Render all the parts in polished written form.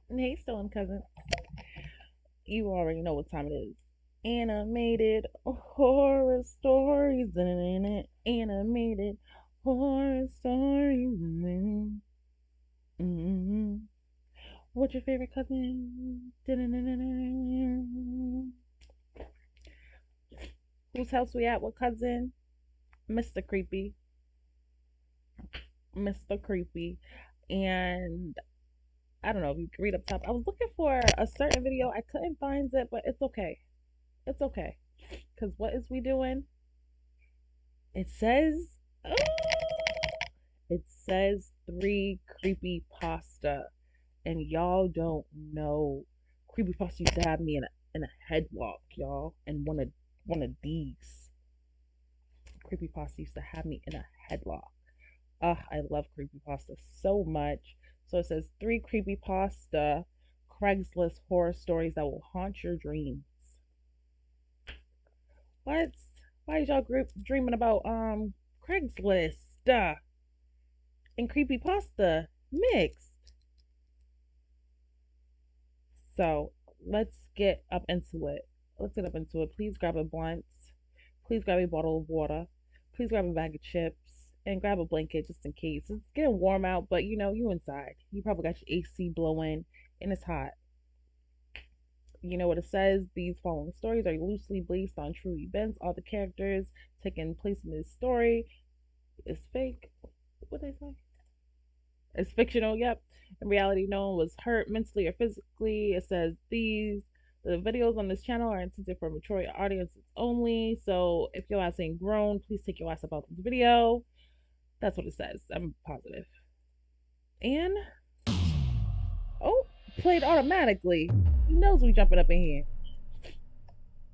Hey, Stolen Cousin. You already know what time it is. Animated horror stories. Animated horror stories. What's your favorite cousin? Whose house we at? What cousin? Mr. Creepy. Mr. Creepy. And I don't know if you can read up top. I was looking for a certain video. I couldn't find it, but it's okay. It's okay. Because what is we doing? It says, oh, it says three creepy pasta, and y'all don't know. Creepy pasta used to have me in a headlock, y'all, and one of these creepy pasta used to have me in a headlock. I love creepy pasta so much. So it says three creepy pasta Craigslist horror stories that will haunt your dreams. What? Why is y'all dreaming about Craigslist and creepy pasta mixed? So let's get up into it. Let's get up into it. Please grab a blunt. Please grab a bottle of water. Please grab a bag of chips and grab a blanket just in case. It's getting warm out, but you inside. You probably got your AC blowing and it's hot. You know what it says? These following stories are loosely based on true events. All the characters taking place in this story is fake. What they say? It's fictional. Yep. In reality, no one was hurt mentally or physically. It says the videos on this channel are intended for mature audiences only. So if your ass ain't grown, please take your ass about this video. That's what it says. I'm positive. And oh, played automatically. He knows we jumping up in here.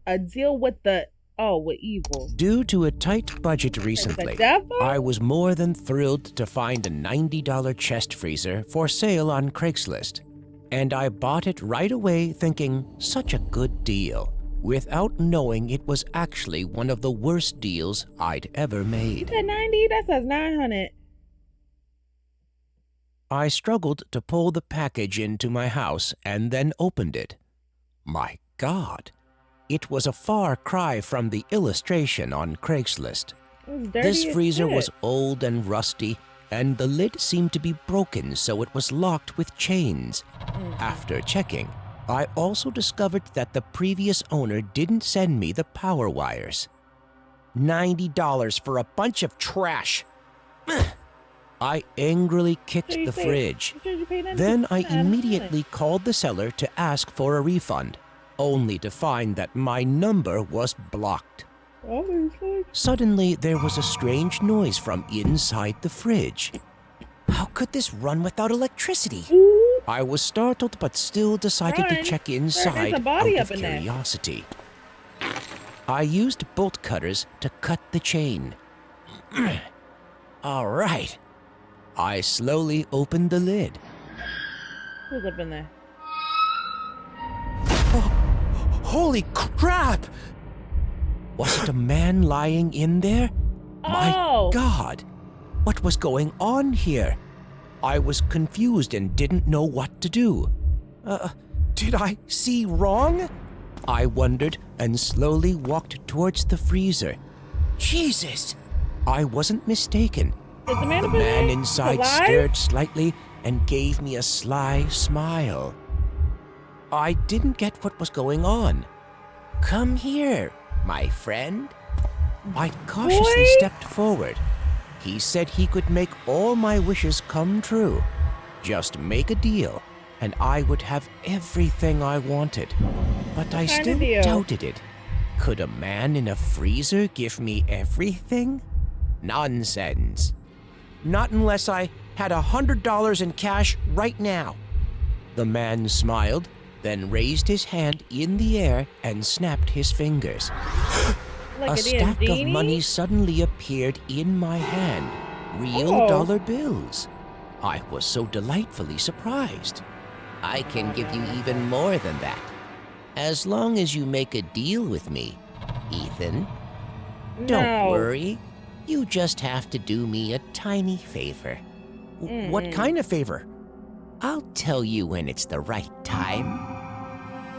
A deal with the with evil. Due to a tight budget recently, I was more than thrilled to find a $90 chest freezer for sale on Craigslist. And I bought it right away thinking, such a good deal, without knowing it was actually one of the worst deals I'd ever made. You said 90? That says 900. I struggled to pull the package into my house and then opened it. My God, it was a far cry from the illustration on Craigslist. This freezer was old and rusty, and the lid seemed to be broken, so it was locked with chains. After checking, I also discovered that the previous owner didn't send me the power wires. $90 for a bunch of trash. I angrily kicked the fridge. Then I immediately called the seller to ask for a refund, only to find that my number was blocked. Suddenly, there was a strange noise from inside the fridge. How could this run without electricity? I was startled but still decided to check inside out of curiosity. I used bolt cutters to cut the chain. All right. I slowly opened the lid. Who's up in there? Oh, holy crap! Was it a man lying in there? My God! What was going on here? I was confused and didn't know what to do. Did I see wrong? I wondered and slowly walked towards the freezer. Jesus! I wasn't mistaken. The man inside stirred slightly and gave me a sly smile. I didn't get what was going on. Come here, my friend. I cautiously stepped forward. He said he could make all my wishes come true. Just make a deal, and I would have everything I wanted. But I still doubted it. Could a man in a freezer give me everything? Nonsense. Not unless I had $100 in cash right now. The man smiled, then raised his hand in the air and snapped his fingers. A stack of money suddenly appeared in my hand. Real dollar bills. I was so delightfully surprised. I can give you even more than that. As long as you make a deal with me, Ethan. Don't worry. You just have to do me a tiny favor. What kind of favor? I'll tell you when it's the right time.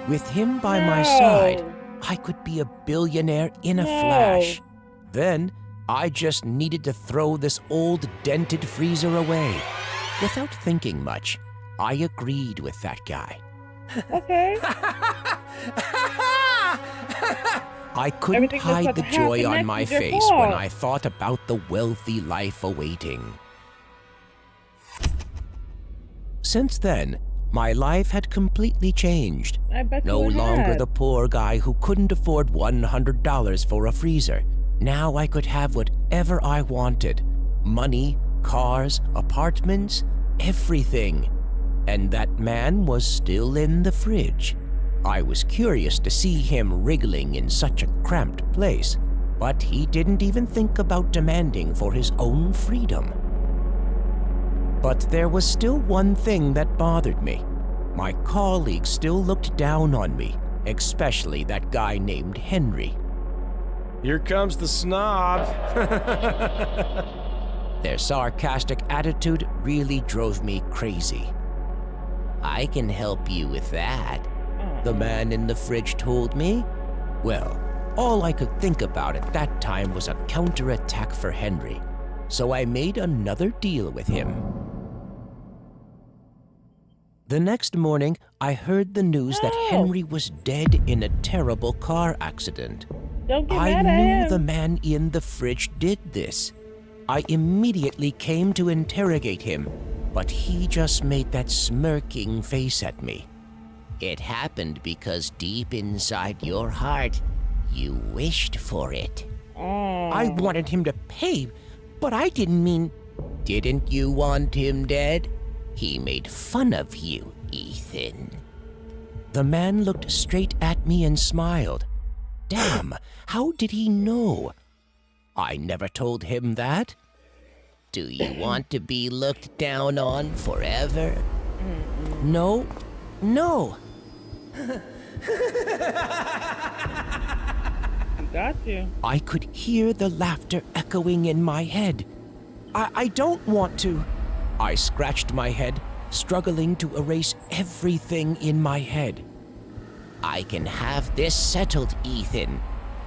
With him by my side, No. I could be a billionaire in a No. flash. Then, I just needed to throw this old dented freezer away. Without thinking much, I agreed with that guy. Okay. I couldn't Everything that's hide about the to joy happen on next my is your face when fault. I thought about the wealthy life awaiting. Since then, my life had completely changed. I bet No you it longer had. the poor guy who couldn't afford $100 for a freezer. Now I could have whatever I wanted. Money, cars, apartments, everything. And that man was still in the fridge. I was curious to see him wriggling in such a cramped place, but he didn't even think about demanding for his own freedom. But there was still one thing that bothered me. My colleagues still looked down on me, especially that guy named Henry. Here comes the snob. Their sarcastic attitude really drove me crazy. I can help you with that, the man in the fridge told me. Well, all I could think about at that time was a counterattack for Henry, so I made another deal with him. The next morning, I heard the news that No. Henry was dead in a terrible car accident. Don't get I mad at knew him. the man in the fridge did this. I immediately came to interrogate him, but he just made that smirking face at me. It happened because deep inside your heart, you wished for it. Oh. I wanted him to pay, but I didn't mean... Didn't you want him dead? He made fun of you, Ethan. The man looked straight at me and smiled. Damn, how did he know? I never told him that. Do you want to be looked down on forever? No, no. Got you. I could hear the laughter echoing in my head. I don't want to. I scratched my head, struggling to erase everything in my head. I can have this settled, Ethan,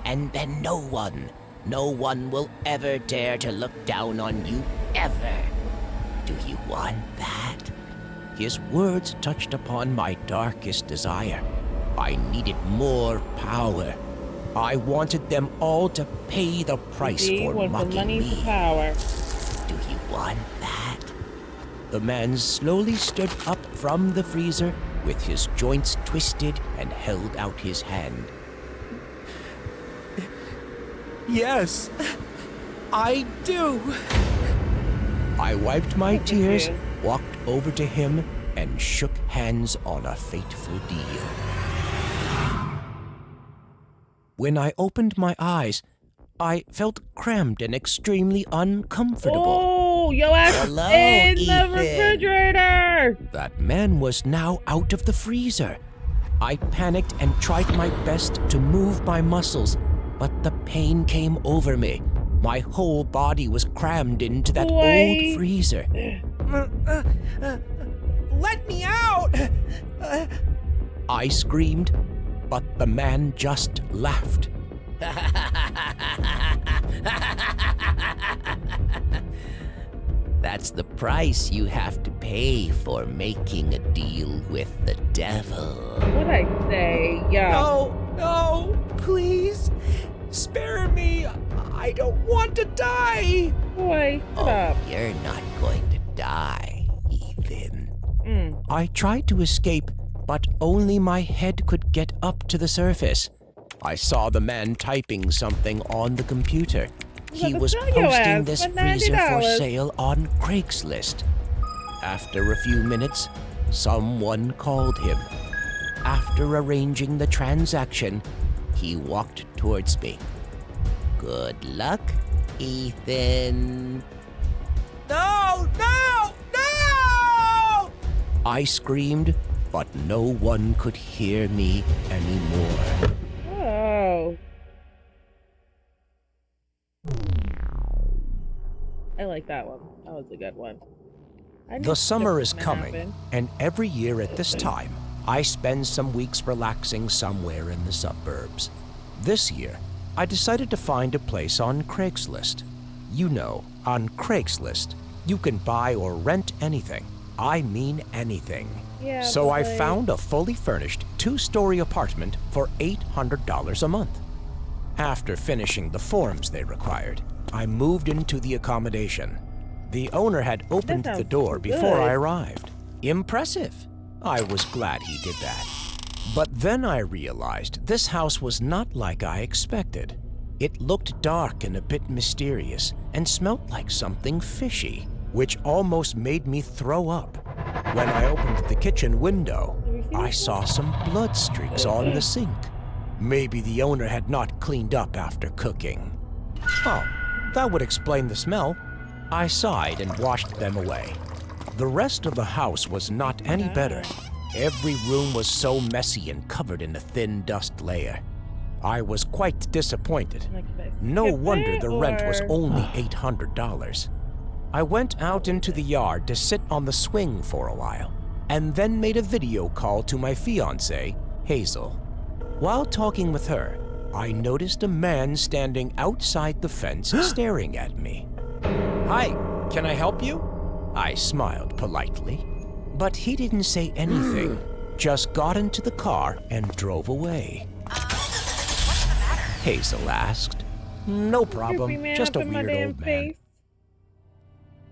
and then no one will ever dare to look down on you, ever. Do you want that? His words touched upon my darkest desire. I needed more power. I wanted them all to pay the price He for went from mocking money me. to power. Do you want that? The man slowly stood up from the freezer with his joints twisted and held out his hand. Yes, I do. I wiped my Look at tears, you. walked over to him, and shook hands on a fateful deal. When I opened my eyes, I felt cramped and extremely uncomfortable. Oh, yo ass Hello, in the Ethan. refrigerator. That man was now out of the freezer. I panicked and tried my best to move my muscles, but the pain came over me. My whole body was crammed into that Boy. old freezer. Let me out! I screamed, but the man just laughed. That's the price you have to pay for making a deal with the devil. What'd I say? Yeah. No, please, spare me. I don't want to die. Boy, shut up. You're not going to die, Ethan. Mm. I tried to escape, but only my head could get up to the surface. I saw the man typing something on the computer. He was Sell your posting ass this for freezer for $90. sale on Craigslist. After a few minutes, someone called him. After arranging the transaction, he walked towards me. Good luck, Ethan. No! I screamed, but no one could hear me anymore. Oh. I like that one. That was a good one. I knew The summer something is was gonna coming, happen. and every year at this time, I spend some weeks relaxing somewhere in the suburbs. This year, I decided to find a place on Craigslist. You know, on Craigslist, you can buy or rent anything. I mean anything. Yeah, So but I like, found a fully furnished two-story apartment for $800 a month. After finishing the forms they required, I moved into the accommodation. The owner had opened the sounds door before I good. arrived. Impressive. I was glad he did that. But then I realized this house was not like I expected. It looked dark and a bit mysterious and smelt like something fishy, which almost made me throw up. When I opened the kitchen window, Did we see I this saw some blood streaks on the sink. Maybe the owner had not cleaned up after cooking. Oh, that would explain the smell. I sighed and washed them away. The rest of the house was not any better. Every room was so messy and covered in a thin dust layer. I was quite disappointed. like, should I No skip wonder it, the rent was or- only $800. I went out into the yard to sit on the swing for a while, and then made a video call to my fiancée, Hazel. While talking with her, I noticed a man standing outside the fence staring at me. "Hi, can I help you?" I smiled politely, but he didn't say anything, just got into the car and drove away. What's the matter? Hazel asked. "No Creepy problem, man just a up in my weird damn old man." face.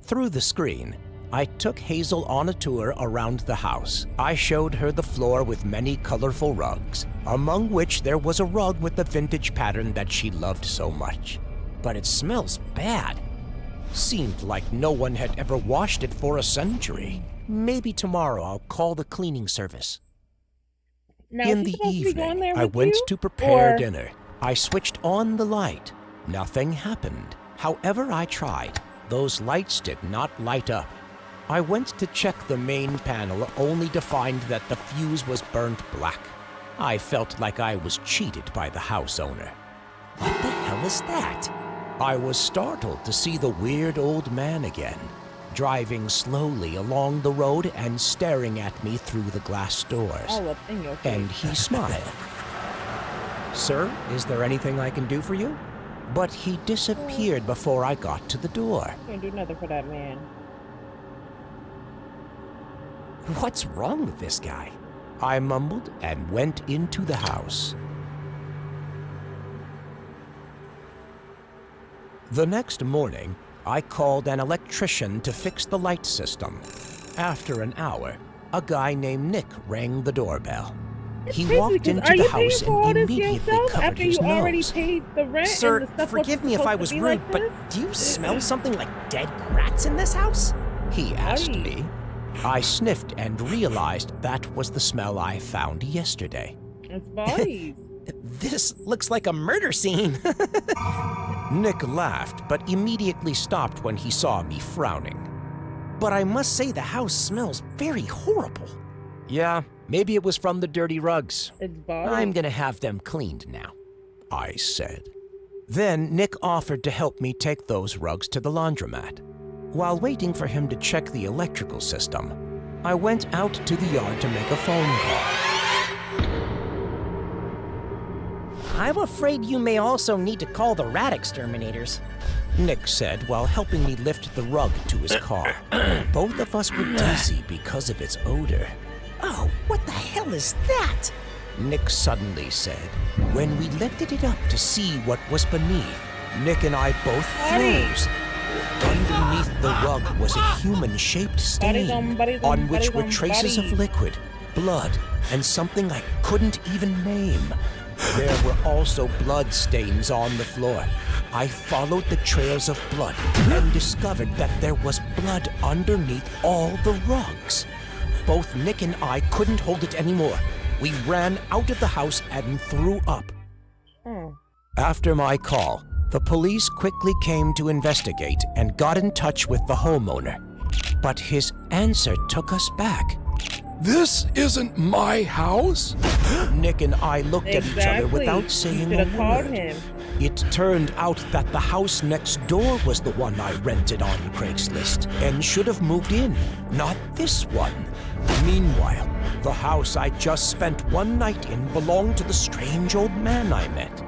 Through the screen, I took Hazel on a tour around the house. I showed her the floor with many colorful rugs, among which there was a rug with the vintage pattern that she loved so much. But it smells bad. Seemed like no one had ever washed it for a century. Maybe tomorrow I'll call the cleaning service. Now, In is he the supposed to be going evening, there I with went you? to prepare Or- dinner. I switched on the light. Nothing happened. However I tried, those lights did not light up. I went to check the main panel only to find that the fuse was burnt black. I felt like I was cheated by the house owner. What the hell is that? I was startled to see the weird old man again, driving slowly along the road and staring at me through the glass doors. All up in your face. And he smiled. "Sir, is there anything I can do for you?" But he disappeared before I got to the door. Can't do nothing for that man. What's wrong with this guy? I mumbled and went into the house. The next morning, I called an electrician to fix the light system. After an hour, a guy named Nick rang the doorbell. He Crazy, walked because into are the you paying house for all and this immediately yourself covered after his you already nose. paid the rent Sir, and the stuff forgive me if I was supposed to be rude, like but this? do you smell something like dead rats in this house? He asked Aye. me. I sniffed and realized that was the smell I found yesterday. It's bodies. This looks like a murder scene. Nick laughed, but immediately stopped when he saw me frowning. But I must say the house smells very horrible. Yeah, maybe it was from the dirty rugs. It's bodies. I'm gonna have them cleaned now, I said. Then Nick offered to help me take those rugs to the laundromat. While waiting for him to check the electrical system, I went out to the yard to make a phone call. I'm afraid you may also need to call the rat exterminators. Nick said while helping me lift the rug to his car. Both of us were dizzy because of its odor. Oh, what the hell is that? Nick suddenly said. When we lifted it up to see what was beneath, Nick and I both froze. Underneath the rug was a human-shaped stain on which were traces of liquid, blood, and something I couldn't even name. There were also blood stains on the floor. I followed the trails of blood and discovered that there was blood underneath all the rugs. Both Nick and I couldn't hold it anymore. We ran out of the house and threw up. Oh. After my call, the police quickly came to investigate and got in touch with the homeowner. But his answer took us back. This isn't my house. Nick and I looked at each other Exactly. without You saying should a have called word. him. It turned out that the house next door was the one I rented on Craigslist and should have moved in, not this one. Meanwhile, the house I just spent one night in belonged to the strange old man I met.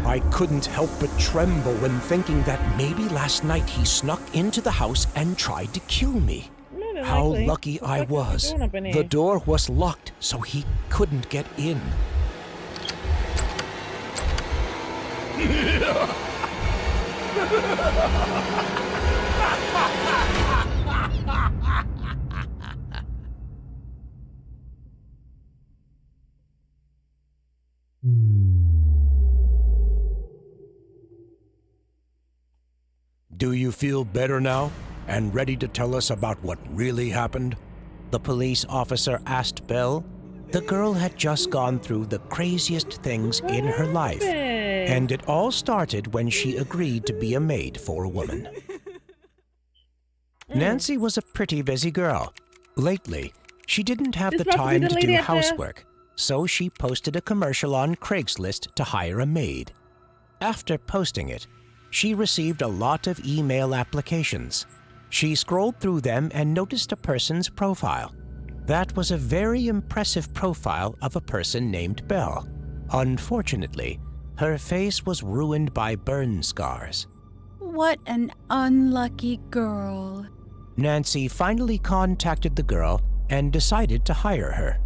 I couldn't help but tremble when thinking that maybe last night he snuck into the house and tried to kill me. More than How likely. lucky What I the fuck is he was. doing up in The there? door was locked, so he couldn't get in. Do you feel better now and ready to tell us about what really happened? The police officer asked Belle. The girl had just gone through the craziest things in her life, and it all started when she agreed to be a maid for a woman. Nancy was a pretty busy girl. Lately, she didn't have This the must be time the to lady do up there. housework, so she posted a commercial on Craigslist to hire a maid. After posting it, she received a lot of email applications. She scrolled through them and noticed a person's profile. That was a very impressive profile of a person named Belle. Unfortunately, her face was ruined by burn scars. What an unlucky girl. Nancy finally contacted the girl and decided to hire her.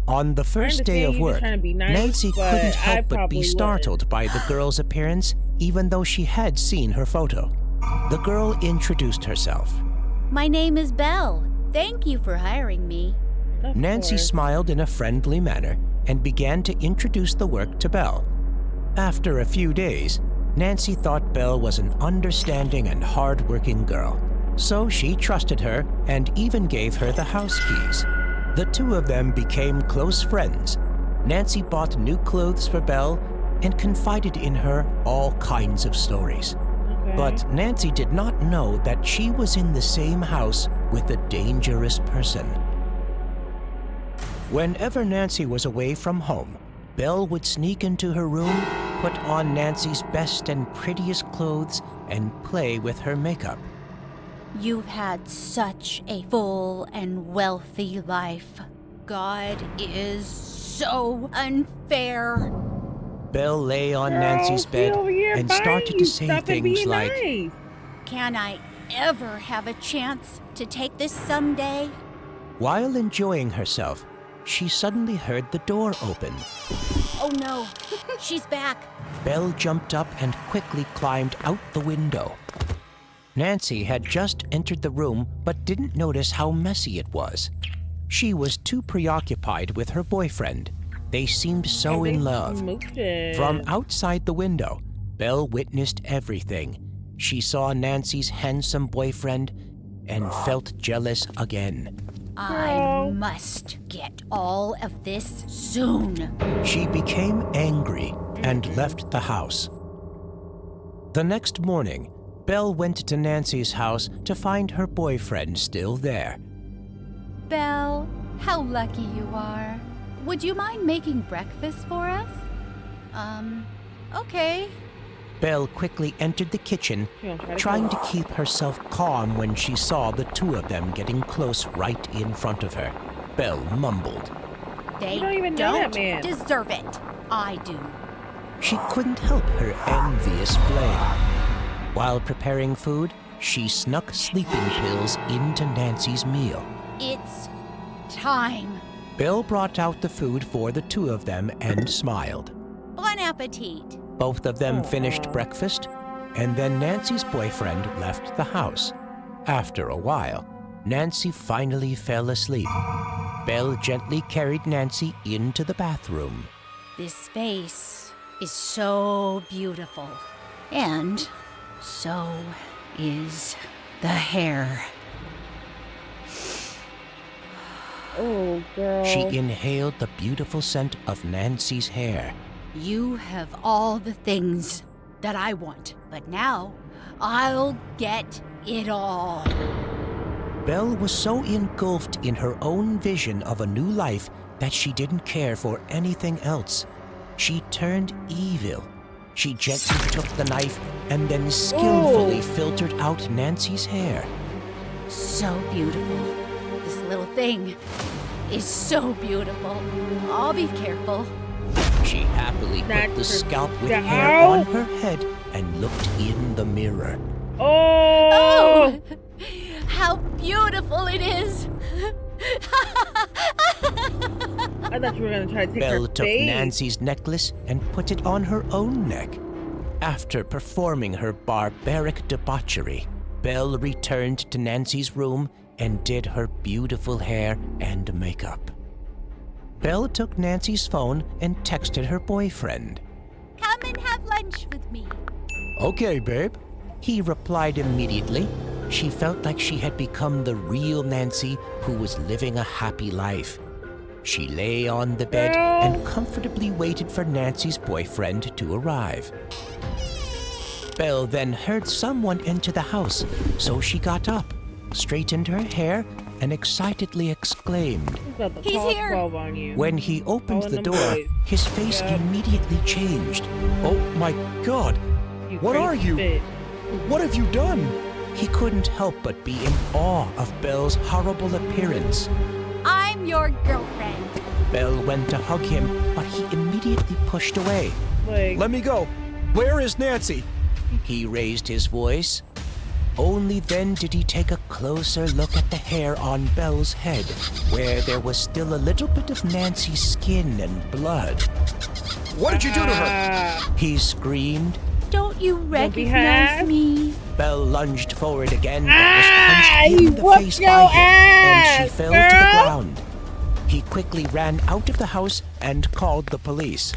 On the first day understand of you just work, trying to be nice, Nancy but couldn't I help but probably be wouldn't. startled by the girl's appearance, even though she had seen her photo. The girl introduced herself. My name is Belle. Thank you for hiring me. Of Nancy course. smiled in a friendly manner and began to introduce the work to Belle. After a few days, Nancy thought Belle was an understanding and hard-working girl, so she trusted her and even gave her the house keys. The two of them became close friends. Nancy bought new clothes for Belle and confided in her all kinds of stories. Okay. But Nancy did not know that she was in the same house with a dangerous person. Whenever Nancy was away from home, Belle would sneak into her room, put on Nancy's best and prettiest clothes, and play with her makeup. You've had such a full and wealthy life. God is so unfair. Belle lay on Girl, Nancy's she bed over here and buying started you to say stuff and things being like, nice. Can I ever have a chance to take this someday? while enjoying herself, she suddenly heard the door open. Oh no, she's back. Belle jumped up and quickly climbed out the window. Nancy had just entered the room but didn't notice how messy it was. She was too preoccupied with her boyfriend. They seemed so in love. Smooching. From outside the window, Belle witnessed everything. She saw Nancy's handsome boyfriend and felt jealous again. I Girl. must get all of this soon. She became angry and left the house. The next morning, Belle went to Nancy's house to find her boyfriend still there. Belle, how lucky you are. Would you mind making breakfast for us? Okay. Belle quickly entered the kitchen, She gonna try to trying kill to keep herself calm when she saw the two of them getting close right in front of her. Belle mumbled. They You don't even know that man. deserve it. I do. She couldn't help her envious flame. While preparing food, she snuck sleeping pills into Nancy's meal. It's time. Belle brought out the food for the two of them and smiled. Bon appetit. Both of them finished Aw. breakfast, and then Nancy's boyfriend left the house. After a while, Nancy finally fell asleep. Belle gently carried Nancy into the bathroom. This space is so beautiful. And so is the hair. Oh, girl. She inhaled the beautiful scent of Nancy's hair. You have all the things that I want, but now I'll get it all. Belle was so engulfed in her own vision of a new life that she didn't care for anything else. She turned evil. She gently took the knife and then skillfully filtered out Nancy's hair. So beautiful. This little thing is so beautiful. I'll be careful. She happily put the scalp with down. hair on her head and looked in the mirror. Oh! How beautiful it is! I thought you were gonna try to take Belle her took face. Nancy's necklace and put it on her own neck. After performing her barbaric debauchery, Belle returned to Nancy's room and did her beautiful hair and makeup. Belle took Nancy's phone and texted her boyfriend. Come and have lunch with me. Okay, babe. He replied immediately. She felt like she had become the real Nancy who was living a happy life. She lay on the bed and comfortably waited for Nancy's boyfriend to arrive. Belle then heard someone enter the house, so she got up, straightened her hair, and excitedly exclaimed. He's here. 12 on you. When he opened Calling the them door, boys. his face Yep. immediately changed. Oh my God! You What are crazy you? bitch. What have you done? He couldn't help but be in awe of Belle's horrible appearance. I'm your girlfriend. Belle went to hug him, but he immediately pushed away. Like, Let me go. Where is Nancy? He raised his voice. Only then did he take a closer look at the hair on Belle's head, where there was still a little bit of Nancy's skin and blood. What did you do to her? ah, He screamed. Don't you be recognize half. me? Belle lunged forward again, but was punched you in the whooped face your by him, and she ass, fell to the girl. ground. He quickly ran out of the house and called the police.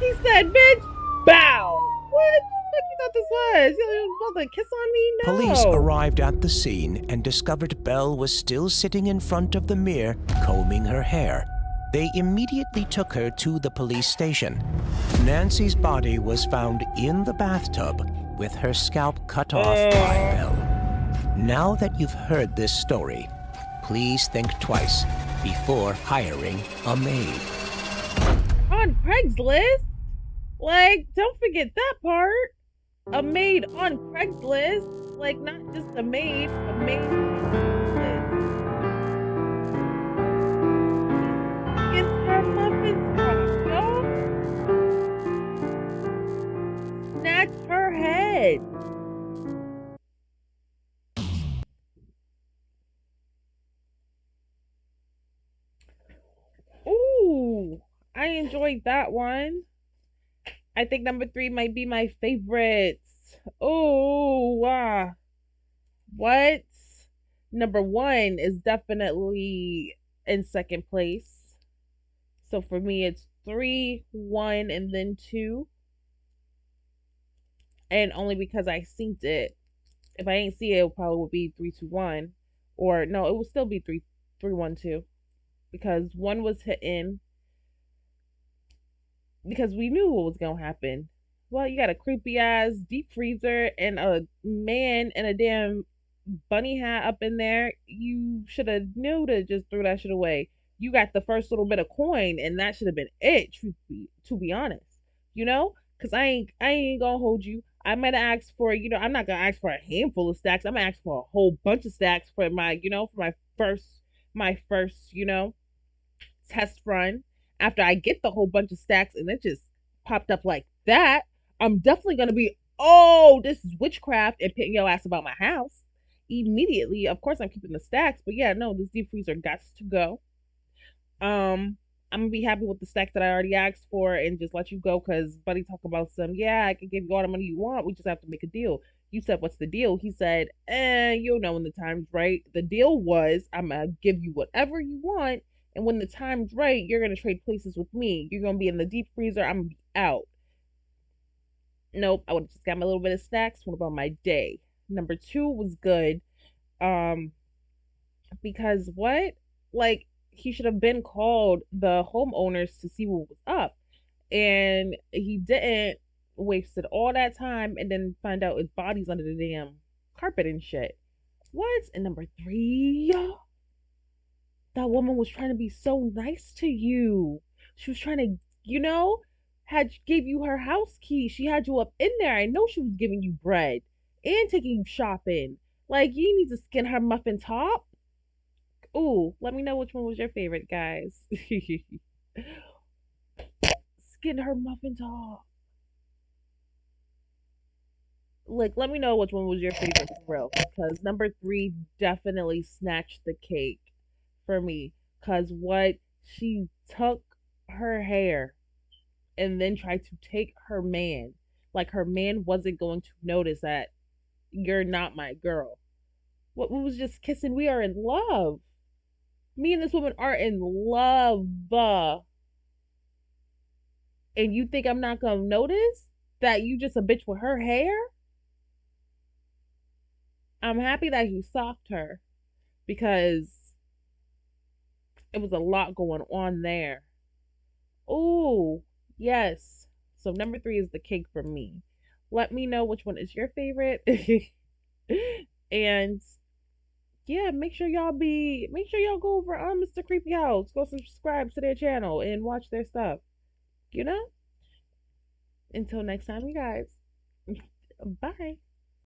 he said, bitch, bow. What the fuck you thought this was? You was about to kiss on me? No. Police arrived at the scene and discovered Belle was still sitting in front of the mirror, combing her hair. They immediately took her to the police station. Nancy's body was found in the bathtub with her scalp cut off by Belle. Now that you've heard this story, please think twice before hiring a maid. On Craigslist? Like, don't forget that part. A maid on Craigslist. Like, not just a maid on Craigslist. Gets her muffins off, yo. Snatch her head. Ooh, I enjoyed that one. I think number 3 might be my favorites. Oh, wow. What? Number 1 is definitely in second place. So for me, it's 3, 1, and then 2. And only because I synced it. If I ain't see it, it probably would be 3, 2, 1. Or no, it would still be 3, 3, 1, 2. Because 1 was hitting. Because we knew what was gonna happen. Well, you got a creepy ass deep freezer and a man in a damn bunny hat up in there. You should have knew to just throw that shit away. You got the first little bit of coin, and that should have been it. To be honest, you know, cause I ain't gonna hold you. I might have asked for, I'm not gonna ask for a handful of stacks. I'm gonna ask for a whole bunch of stacks for my, for my first, test run. After I get the whole bunch of stacks and it just popped up like that, I'm definitely gonna be, oh, this is witchcraft, and pitting your ass about my house immediately. Of course, I'm keeping the stacks, but yeah, no, this deep freezer got to go. I'm gonna be happy with the stacks that I already asked for and just let you go, because Buddy talk about yeah, I can give you all the money you want. We just have to make a deal. You said, what's the deal? He said, you'll know when the time's right. The deal was, I'm gonna give you whatever you want, and when the time's right, you're gonna trade places with me. You're gonna be in the deep freezer. I'm gonna be out. Nope, I would have just got my little bit of snacks. Went about my day. Number 2 was good. Because what? Like, he should have been called the homeowners to see what was up. And he didn't. Wasted all that time and then find out his body's under the damn carpet and shit. What? And number three, that woman was trying to be so nice to you. She was trying to, you know, had gave you her house key. She had you up in there. I know she was giving you bread and taking you shopping. Like you need to skin her muffin top. Ooh, let me know which one was your favorite, guys. Skin her muffin top. Like, let me know which one was your favorite for real. Because number three definitely snatched the cake for me. Because what she took her hair and then tried to take her man. Like her man wasn't going to notice that you're not my girl. What we was just kissing. We are in love. Me and this woman are in love. And you think I'm not gonna notice that you just a bitch with her hair? I'm happy that you socked her because it was a lot going on there. Oh, yes. So number three is the cake for me. Let me know which one is your favorite. And yeah, make sure y'all go over on Mr. Creepy House. Go subscribe to their channel and watch their stuff. You know? Until next time, you guys. Bye.